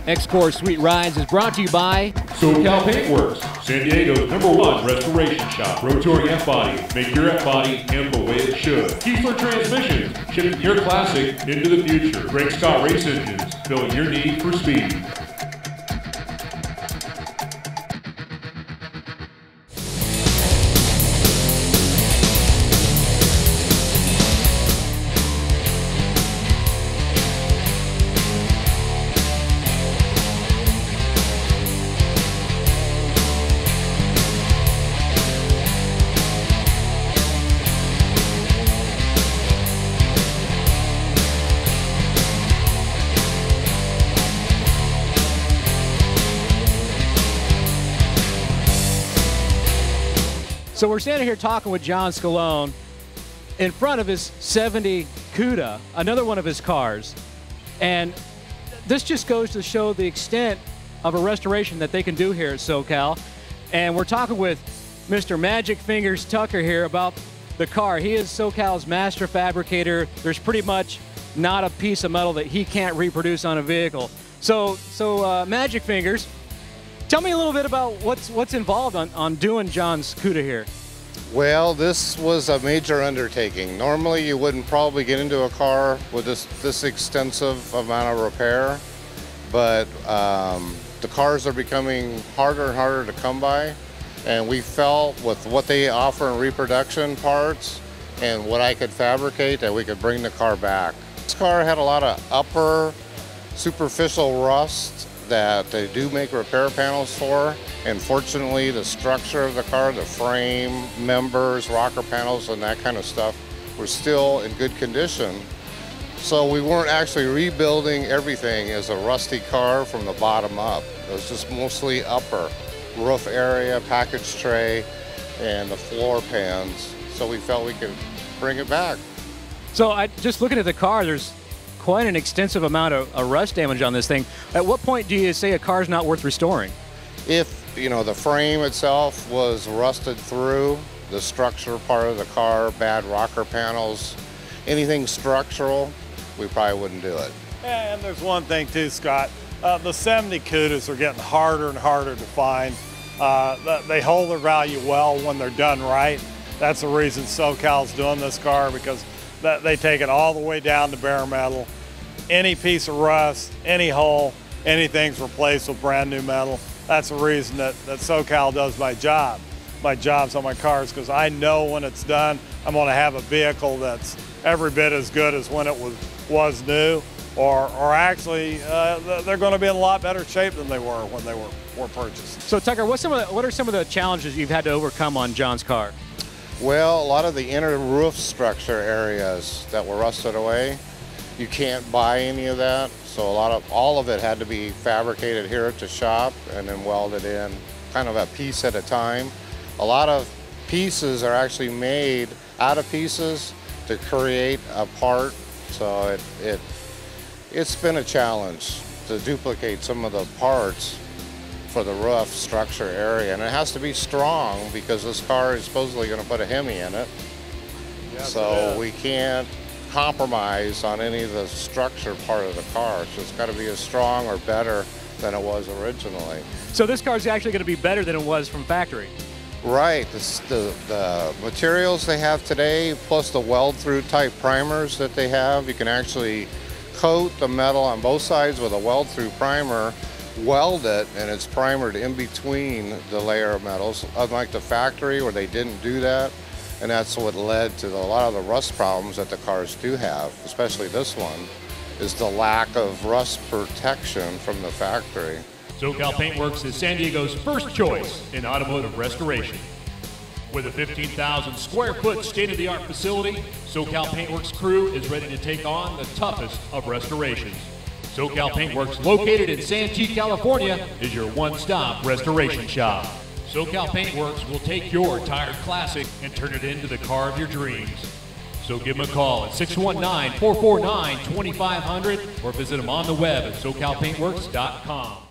X-Core Sweet Rides is brought to you by SoCal Paintworks, San Diego's #1 restoration shop. Rotoring F-body, make your F-body him the way it should. Keesler Transmissions, shipping your classic into the future. Greg Scott Race Engines, filling your need for speed. So we're standing here talking with John Scalone in front of his 70 Cuda, another one of his cars. And this just goes to show the extent of a restoration that they can do here at SoCal. And we're talking with Mr. Magic Fingers Tucker here about the car. He is SoCal's master fabricator. There's pretty much not a piece of metal that he can't reproduce on a vehicle. So Magic Fingers, tell me a little bit about what's involved on doing John's Cuda here. Well, this was a major undertaking. Normally you wouldn't probably get into a car with this extensive amount of repair, but the cars are becoming harder and harder to come by, and we felt with what they offer in reproduction parts and what I could fabricate that we could bring the car back. This car had a lot of upper superficial rust that they do make repair panels for, and fortunately the structure of the car, the frame, members, rocker panels, and that kind of stuff were still in good condition. So we weren't actually rebuilding everything as a rusty car from the bottom up. It was just mostly upper roof area, package tray, and the floor pans. So we felt we could bring it back. So just looking at the car, there's quite an extensive amount of rust damage on this thing. At what point do you say a car's not worth restoring? If, you know, the frame itself was rusted through, the structure part of the car, bad rocker panels, anything structural, we probably wouldn't do it. And there's one thing too, Scott. The 70 Cudas are getting harder and harder to find. They hold their value well when they're done right. That's the reason SoCal's doing this car, because they take it all the way down to bare metal. Any piece of rust, any hole, anything's replaced with brand new metal. That's the reason that SoCal does my job. My job's on my cars, because I know when it's done, I'm going to have a vehicle that's every bit as good as when it was new, or actually they're going to be in a lot better shape than they were when they were purchased. So Tucker, what are some of the challenges you've had to overcome on John's car? Well, a lot of the inner roof structure areas that were rusted away, you can't buy any of that. So all of it had to be fabricated here at the shop and then welded in, kind of a piece at a time. A lot of pieces are actually made out of pieces to create a part. So it's been a challenge to duplicate some of the parts for the roof structure area, and it has to be strong because this car is supposedly going to put a Hemi in it. Yes, so we can't compromise on any of the structure part of the car. So it's got to be as strong or better than it was originally. So this car is actually going to be better than it was from factory? Right. The materials they have today, plus the weld-through type primers that they have, you can actually coat the metal on both sides with a weld-through primer, weld it, and it's primered in between the layer of metals, unlike the factory where they didn't do that. And that's what led to a lot of the rust problems that the cars do have, especially this one, is the lack of rust protection from the factory. SoCal Paintworks is San Diego's first choice in automotive restoration. With a 15,000 square foot state-of-the-art facility, SoCal Paintworks crew is ready to take on the toughest of restorations. SoCal Paintworks, located in Santee, California, is your one-stop restoration shop. SoCal Paintworks will take your tired classic and turn it into the car of your dreams. So give them a call at 619-449-2500 or visit them on the web at SoCalPaintworks.com.